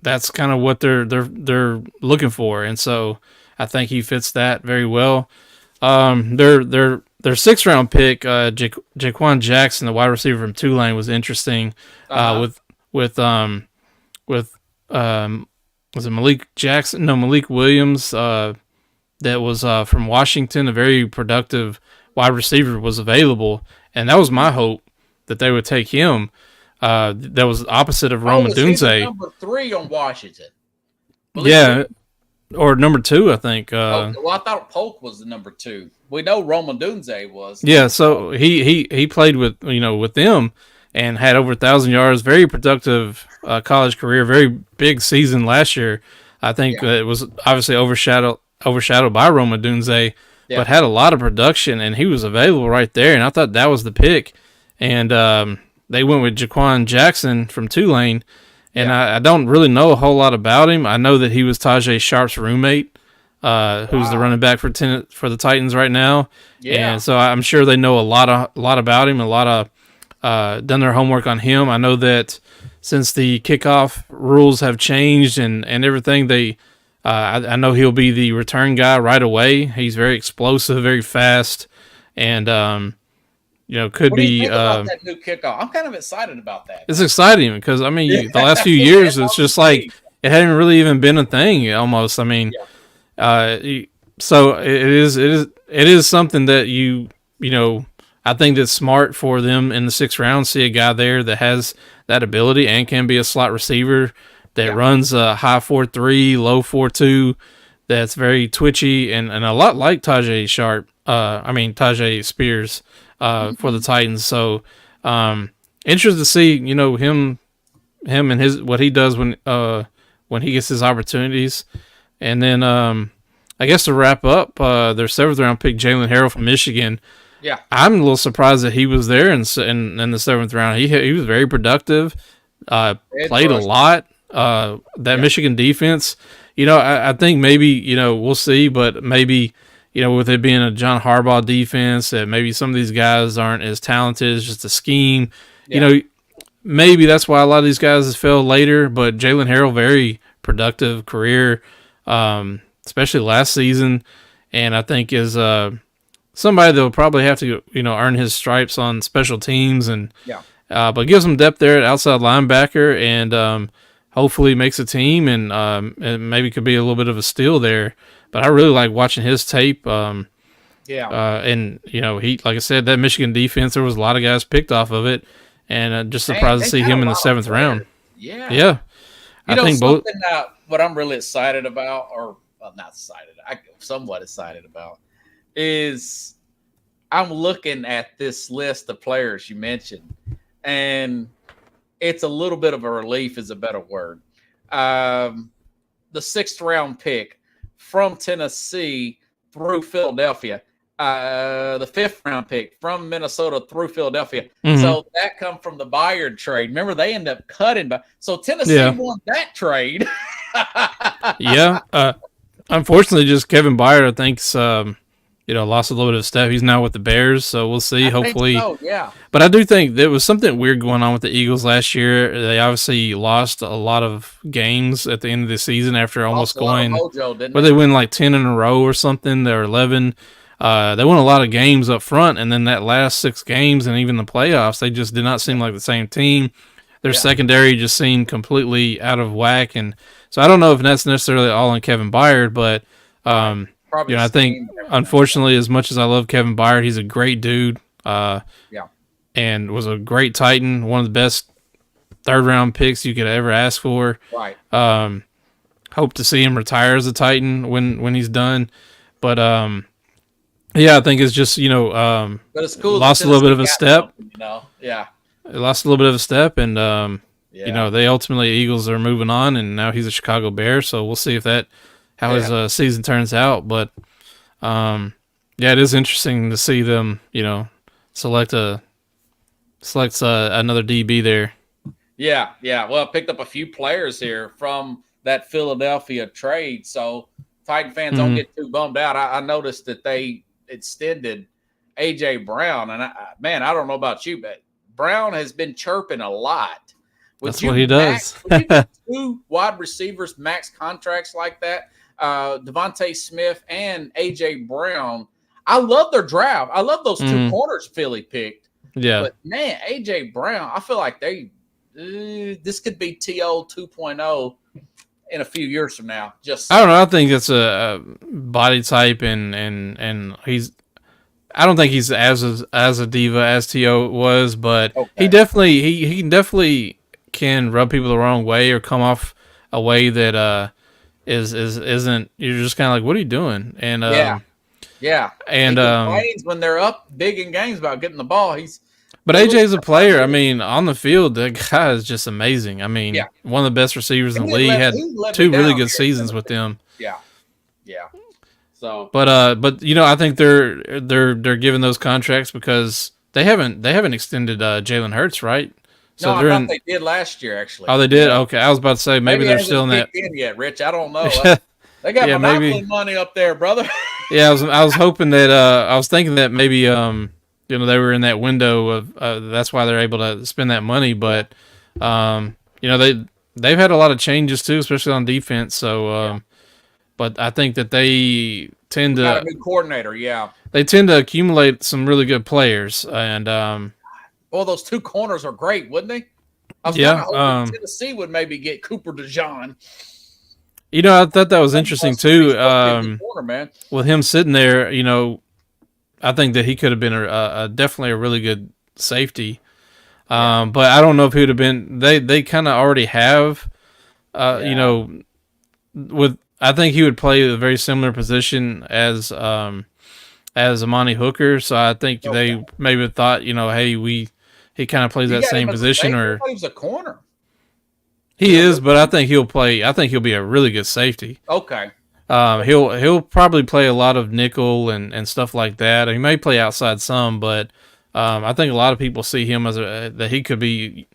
That's kind of what they're looking for, and so I think he fits that very well. Their sixth round pick, Jaquan Jackson, the wide receiver from Tulane, was interesting. With was it Malik Jackson? No, Malik Williams. That was from Washington, a very productive wide receiver, was available, and that was my hope that they would take him. That was opposite of Rome Odunze. Number 3 on Washington. Or number 2, I think. I thought Polk was the number 2. We know Rome Odunze was. Yeah, so he played with them and had over 1,000 yards. Very productive college career. Very big season last year. I think it was obviously overshadowed by Rome Odunze, but had a lot of production, and he was available right there. And I thought that was the pick. And they went with Jaquan Jackson from Tulane, and I don't really know a whole lot about him. I know that he was Tajay Sharp's roommate, who's the running back for the Titans right now. Yeah. And so I'm sure they know a lot about him, done their homework on him. I know that since the kickoff rules have changed and everything, I know he'll be the return guy right away. He's very explosive, very fast, and could be. About that new kickoff? I'm kind of excited about that. It's exciting because the last few years it's just like it hadn't really even been a thing. Almost, so it is something that I think that's smart for them in the 6th round. See a guy there that has that ability and can be a slot receiver that runs a high 4.3, low 4.2. That's very twitchy and a lot like Tajay Spears for the Titans. So interested to see him and his what he does when he gets his opportunities. And then I guess to wrap up, their 7th round pick Jalen Harrell from Michigan. Yeah, I'm a little surprised that he was there in the 7th round. He was very productive. Played a lot. Michigan defense, I think maybe, we'll see, but maybe, with it being a John Harbaugh defense, that maybe some of these guys aren't as talented. It's just a scheme. Maybe that's why a lot of these guys fell later, but Jalen Harrell, very productive career, especially last season, and I think is somebody that will probably have to, earn his stripes on special teams, and but gives them depth there at outside linebacker, and hopefully makes a team, and maybe could be a little bit of a steal there. But I really like watching his tape. And he, like I said, that Michigan defense, there was a lot of guys picked off of it, and just surprised to see him in the 7th round. Yeah. I think both. What I'm really excited about, or not excited, I'm somewhat excited about, is I'm looking at this list of players you mentioned, and it's a little bit of a relief is a better word. The 6th round pick from Tennessee through Philadelphia. The 5th round pick from Minnesota through Philadelphia. Mm-hmm. So that come from the Bayard trade. Remember, they ended up cutting. So Tennessee won that trade. Unfortunately, just Kevin Byard, I think's lost a little bit of step. He's now with the Bears, so we'll see. Hopefully, But I do think there was something weird going on with the Eagles last year. They obviously lost a lot of games at the end of the season after almost going. They win like 10 in a row or something. They were 11. They won a lot of games up front, and then that last 6 games and even the playoffs, they just did not seem like the same team. Their secondary just seemed completely out of whack, and so I don't know if that's necessarily all on Kevin Byard, but Probably I think schemed everything. unfortunately, as much as I love Kevin Byard, he's a great dude. Yeah. And was a great Titan, one of the best third-round picks you could ever ask for. Right. Hope to see him retire as a Titan when he's done. But yeah, I think it's just But it's cool. lost that a little bit of a Tennessee step. got something, Yeah. It lost a little bit of a step, and Yeah. they ultimately Eagles are moving on, and now he's a Chicago Bear. So we'll see how his season turns out. But yeah, it is interesting to see them select another DB there. Yeah. Well, I picked up a few players here from that Philadelphia trade, so Titan fans don't get too bummed out. I noticed that they extended A.J. Brown, and I don't know about you, but Brown has been chirping a lot. That's what he does. Would you get 2 wide receivers max contracts like that? Devontae Smith and A.J. Brown. I love their draft. I love those 2 corners Philly picked. Yeah. But, man, A.J. Brown, I feel like this could be T.O. 2.0 in a few years from now. I don't know. I think it's a body type, and I don't think he's as a diva as T.O. was, but he definitely can rub people the wrong way or come off a way that isn't. You're just kind of like, what are you doing? And yeah. And he complains when they're up big in games about getting the ball. But AJ's a player. I mean, on the field, the guy is just amazing. I mean, one of the best receivers in the league. Had 2 really good seasons with them. Yeah. So, but I think they're giving those contracts because they haven't extended Jalen Hurts, right? So I thought they did last year, actually. Oh, they did. Okay, I was about to say maybe they're still in that. In yet, Rich? I don't know. They got monopoly money up there, brother. Yeah, I was hoping that I was thinking that maybe they were in that window of that's why they're able to spend that money, but they've had a lot of changes too, especially on defense. So, but I think that they tend to got a new coordinator. Yeah, they tend to accumulate some really good players, and well, those 2 corners are great, wouldn't they? I was hoping Tennessee would maybe get Cooper DeJean. I thought that was interesting too. Corner, with him sitting there, I think that he could have been definitely a really good safety. But I don't know if he would have been. They kind of already have, with. I think he would play a very similar position as Amani Hooker. So I think they maybe thought, hey, he kind of plays that same position, or he was a corner. He is, but I think he'll play. I think he'll be a really good safety. Okay. He'll probably play a lot of nickel and stuff like that. He may play outside some, but I think a lot of people see him as that he could be.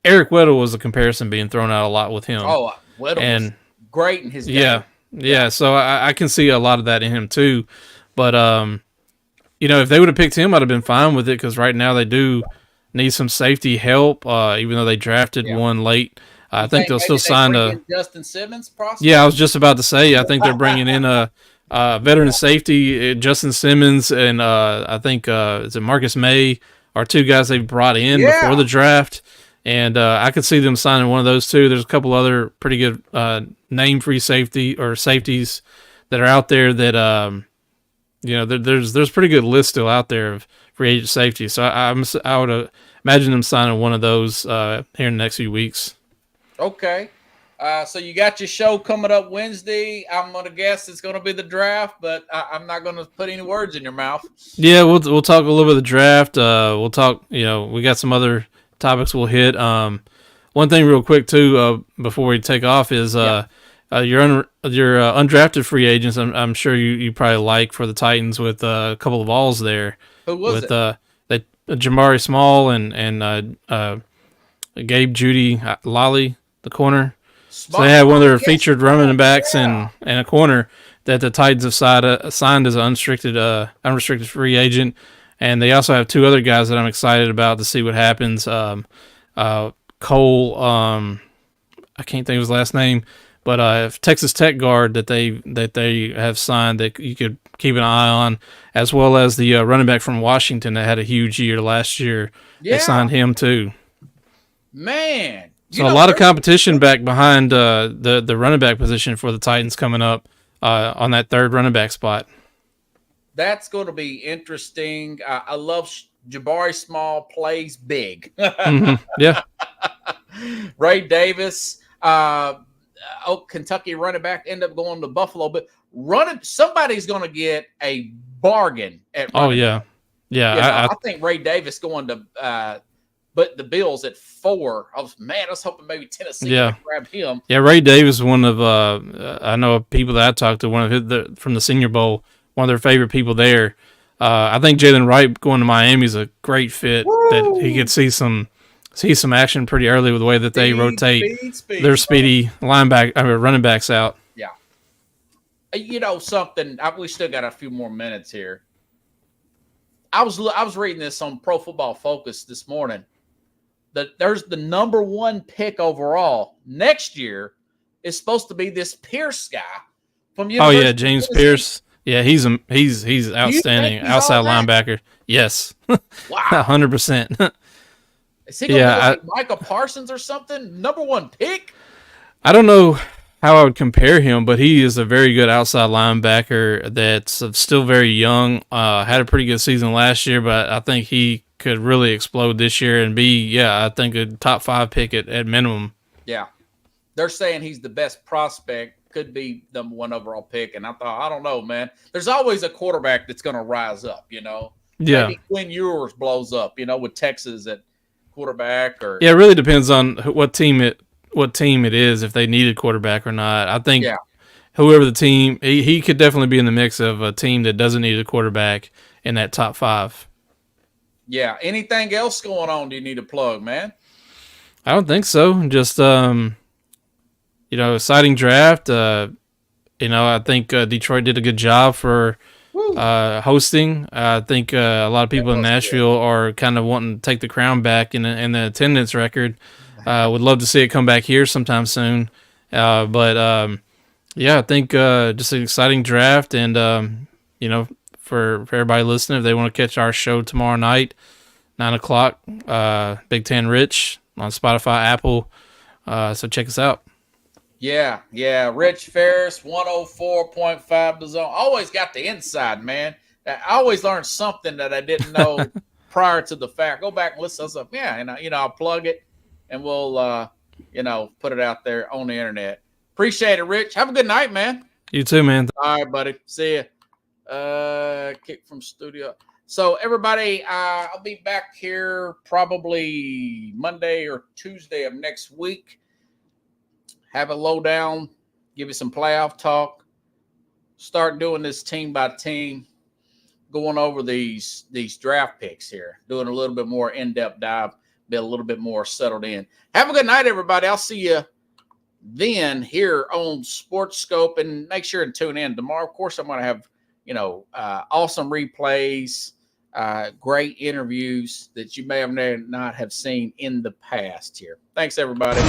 Eric Weddle was a comparison being thrown out a lot with him. Oh, Weddle was great in his game. Yeah. So I can see a lot of that in him too. But if they would have picked him, I'd have been fine with it because right now they do need some safety help. Even though they drafted one late. I think they'll still sign Justin Simmons. Prospect? Yeah, I was just about to say. I think they're bringing in a veteran safety, Justin Simmons, and I think is it Marcus May are 2 guys they brought in before the draft, and I could see them signing one of those 2. There's a couple other pretty good name-free safeties that are out there that there's pretty good list still out there of free agent safety. So I would imagine them signing one of those here in the next few weeks. Okay. So you got your show coming up Wednesday. I'm going to guess it's going to be the draft, but I'm not going to put any words in your mouth. Yeah, we'll talk a little bit of the draft. We'll talk, we got some other topics we'll hit. One thing real quick, too, before we take off is your undrafted free agents, I'm sure you probably like for the Titans with a couple of balls there. Who was it? Jamari Small and Gabe Judy Lally, the corner. So they had one of their featured running backs and a corner that the Titans have signed as an unrestricted free agent. And they also have 2 other guys that I'm excited about to see what happens. Cole, I can't think of his last name, but Texas Tech guard that they have signed that you could keep an eye on, as well as the running back from Washington that had a huge year last year. Yeah. They signed him too. Man. So a lot of competition back behind the running back position for the Titans coming up. on that third running back spot. That's going to be interesting. I love Jabari Small plays big. Yeah. Ray Davis, Kentucky running back, end up going to Buffalo, but somebody's going to get a bargain at running back. Yeah. I think Ray Davis going to but the Bills at 4. I was hoping maybe Tennessee would grab him. Yeah, Ray Davis, one of I know people that I talked to, one of from the Senior Bowl, one of their favorite people there. I think Jalen Wright going to Miami is a great fit. Woo! That he could see some action pretty early with the way that they rotate their speedy running backs out. Yeah. You know something? We still got a few more minutes here. I was reading this on Pro Football Focus this morning. That there's the number 1 pick overall next year is supposed to be this Pierce guy from University. Oh yeah, James Pierce. Yeah, he's outstanding outside linebacker. Yes. Wow. 100%. Is he going to be like Michael Parsons or something? Number 1 pick? I don't know how I would compare him, but he is a very good outside linebacker that's still very young. Had a pretty good season last year, but I think he could really explode this year and be, I think a top 5 pick at minimum. Yeah. They're saying he's the best prospect, could be number 1 overall pick. And I thought, I don't know, man. There's always a quarterback that's going to rise up, Yeah. Maybe Quinn Ewers blows up, with Texas at quarterback or. Yeah, it really depends on what team it is, if they need a quarterback or not. I think whoever the team, he could definitely be in the mix of a team that doesn't need a quarterback in that top 5. Yeah. Anything else going on do you need to plug, man? I don't think so. Just, exciting draft. I think Detroit did a good job for hosting. I think a lot of people in Nashville are kind of wanting to take the crown back in the attendance record. Would love to see it come back here sometime soon. I think just an exciting draft. And, for everybody listening, if they want to catch our show tomorrow night, 9:00, Big Ten Rich on Spotify, Apple. So check us out. Yeah. Rich Ferris, 104.5 The Zone. Always got the inside, man. I always learned something that I didn't know prior to the fact. Go back and listen to stuff. Yeah, and I'll plug it, and we'll put it out there on the internet. Appreciate it, Rich. Have a good night, man. You too, man. All right, buddy. See ya. Kick from studio. So everybody, I'll be back here probably Monday or Tuesday of next week. Have a lowdown, give you some playoff talk, start doing this team by team, going over these draft picks here, doing a little bit more in-depth dive, be a little bit more settled in. Have a good night, everybody. I'll see you then here on Sports Scope, and make sure to tune in tomorrow. Of course, I'm going to have awesome replays, great interviews that you may or may not have seen in the past here. Thanks, everybody.